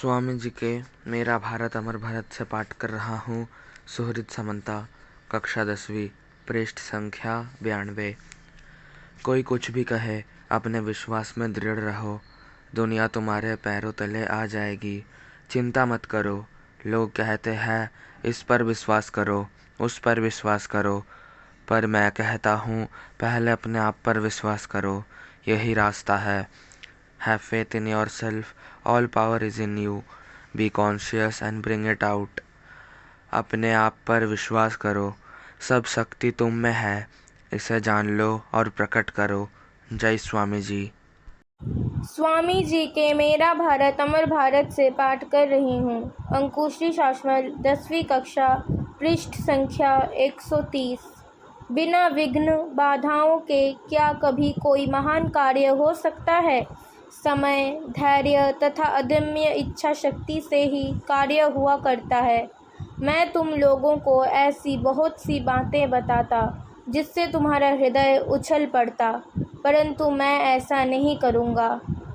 स्वामी जी के मेरा भारत अमर भारत से पाठ कर रहा हूँ। सुहृद समंता, कक्षा 10वीं, पृष्ठ संख्या 92। कोई कुछ भी कहे, अपने विश्वास में दृढ़ रहो। दुनिया तुम्हारे पैरों तले आ जाएगी। चिंता मत करो। लोग कहते हैं इस पर विश्वास करो, उस पर विश्वास करो, पर मैं कहता हूँ पहले अपने आप पर विश्वास करो। यही रास्ता है। Have faith in yourself. All power is in you. Be conscious and bring it out. अपने आप पर विश्वास करो। सब शक्ति तुम में है। इसे जान लो और प्रकट करो। जय स्वामी जी। स्वामी जी के मेरा भारत अमर भारत से पाठ कर रही हूँ। अंकुश्री शाश्वत, 10वीं कक्षा, पृष्ठ संख्या 130। बिना विघ्न बाधाओं के क्या कभी कोई महान कार्य हो सकता है? समय, धैर्य तथा अदम्य इच्छा शक्ति से ही कार्य हुआ करता है। मैं तुम लोगों को ऐसी बहुत सी बातें बताता जिससे तुम्हारा हृदय उछल पड़ता, परंतु मैं ऐसा नहीं करूँगा।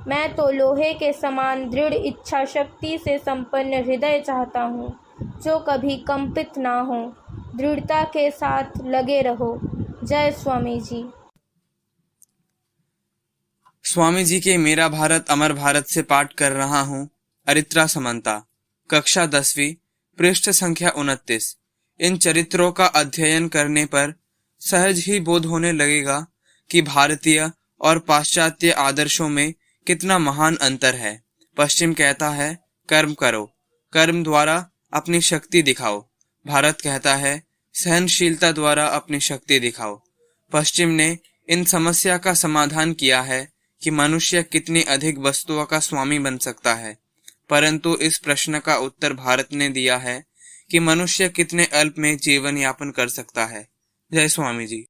मैं तो लोहे के समान दृढ़ इच्छा शक्ति से संपन्न हृदय चाहता हूँ, जो कभी कंपित ना हो। दृढ़ता के साथ लगे रहो। जय स्वामी जी। स्वामी जी के मेरा भारत अमर भारत से पाठ कर रहा हूँ। अरित्रा समंता, कक्षा 10वीं, पृष्ठ संख्या 29। इन चरित्रों का अध्ययन करने पर सहज ही बोध होने लगेगा कि भारतीय और पाश्चात्य आदर्शों में कितना महान अंतर है। पश्चिम कहता है कर्म करो, कर्म द्वारा अपनी शक्ति दिखाओ। भारत कहता है सहनशीलता द्वारा अपनी शक्ति दिखाओ। पश्चिम ने इन समस्या का समाधान किया है कि मनुष्य कितनी अधिक वस्तुओं का स्वामी बन सकता है, परंतु इस प्रश्न का उत्तर भारत ने दिया है कि मनुष्य कितने अल्प में जीवन यापन कर सकता है। जय स्वामी जी।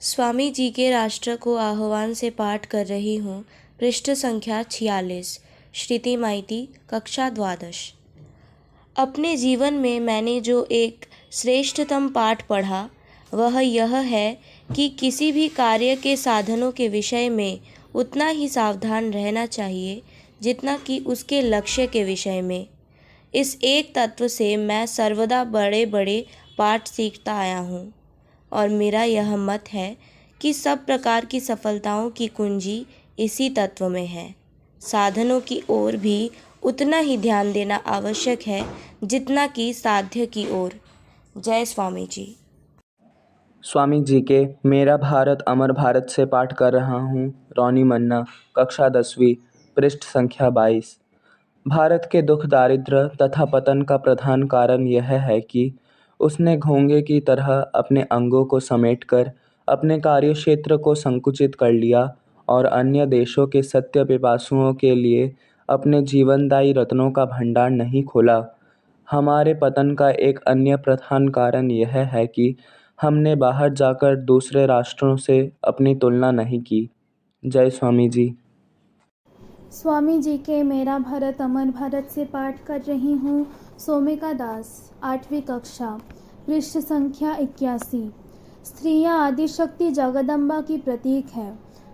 स्वामी जी के राष्ट्र को आह्वान से पाठ कर रही हूँ। पृष्ठ संख्या 46। श्रुति माइती, कक्षा 12। अपने जीवन में मैंने जो एक श्रेष्ठतम पाठ पढ़ा वह यह है कि किसी भी कार्य के साधनों के विषय में उतना ही सावधान रहना चाहिए जितना कि उसके लक्ष्य के विषय में। इस एक तत्व से मैं सर्वदा बड़े बड़े पाठ सीखता आया हूँ और मेरा यह मत है कि सब प्रकार की सफलताओं की कुंजी इसी तत्व में है। साधनों की ओर भी उतना ही ध्यान देना आवश्यक है जितना कि साध्य की ओर। जय स्वामी जी। स्वामी जी के मेरा भारत अमर भारत से पाठ कर रहा हूँ। रोनी मन्ना, कक्षा 10वीं, पृष्ठ संख्या 22। भारत के दुख, दारिद्र्य तथा पतन का प्रधान कारण यह है कि उसने घोंगे की तरह अपने अंगों को समेटकर अपने कार्यक्षेत्र को संकुचित कर लिया और अन्य देशों के सत्य पिपासुओं के लिए अपने जीवनदायी रत्नों का भंडार नहीं खोला। हमारे पतन का एक अन्य प्रधान कारण यह है कि हमने बाहर जाकर दूसरे राष्ट्रों से अपनी तुलना नहीं की। जय स्वामी जी। स्वामी जी के मेरा भारत अमर भारत से पाठ कर रही हूँ। सोमिका दास, 8वीं कक्षा, पृष्ठ संख्या 81। स्त्रियाँ आदिशक्ति जगदम्बा की प्रतीक है।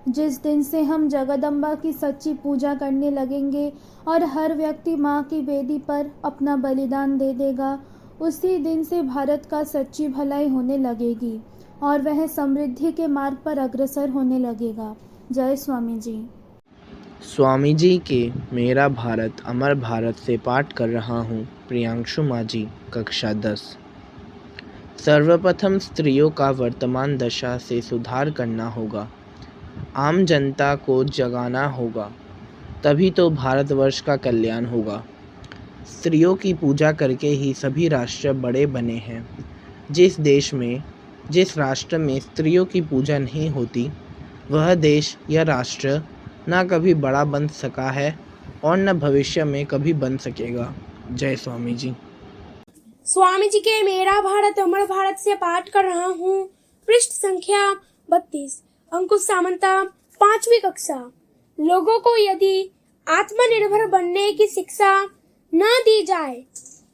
जिस दिन से हम जगदम्बा की सच्ची पूजा करने लगेंगे और हर व्यक्ति माँ की वेदी पर अपना बलिदान दे देगा, उसी दिन से भारत का सच्ची भलाई होने लगेगी और वह समृद्धि के मार्ग पर अग्रसर होने लगेगा। जय स्वामी जी। स्वामी जी के मेरा भारत अमर भारत से पाठ कर रहा हूँ। प्रियांशु माझी, कक्षा 10। सर्वप्रथम स्त्रियों का वर्तमान दशा से सुधार करना होगा। आम जनता को जगाना होगा, तभी तो भारतवर्ष का कल्याण होगा। स्त्रियों की पूजा करके ही सभी राष्ट्र बड़े बने हैं। जिस राष्ट्र में स्त्रियों की पूजा नहीं होती, वह देश या राष्ट्र ना कभी बड़ा बन सका है और न भविष्य में कभी बन सकेगा। जय स्वामी जी। स्वामी जी के मेरा भारत अमर भारत से पाठ कर रहा हूँ। पृष्ठ संख्या 32। अंकुश सामंता, 5वीं कक्षा। लोगों को यदि आत्मनिर्भर बनने की शिक्षा न दी जाए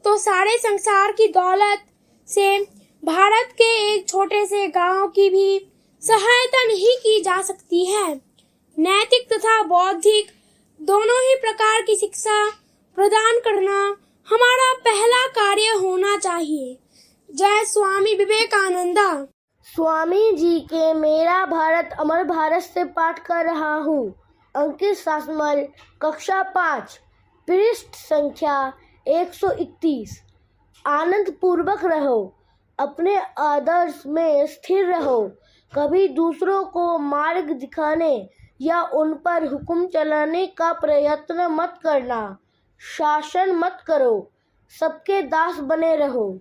तो सारे संसार की दौलत से भारत के एक छोटे से गांव की भी सहायता नहीं की जा सकती है। नैतिक तथा बौद्धिक दोनों ही प्रकार की शिक्षा प्रदान करना हमारा पहला कार्य होना चाहिए। जय स्वामी विवेकानंदा। स्वामी जी के मेरा भारत अमर भारत से पाठ कर रहा हूँ। अंकित शासमल, कक्षा 5, पृष्ठ संख्या 131। आनंद पूर्वक रहो, अपने आदर्श में स्थिर रहो, कभी दूसरों को मार्ग दिखाने या उन पर हुक्म चलाने का प्रयत्न मत करना, शासन मत करो, सबके दास बने रहो।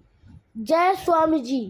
जय स्वामी जी।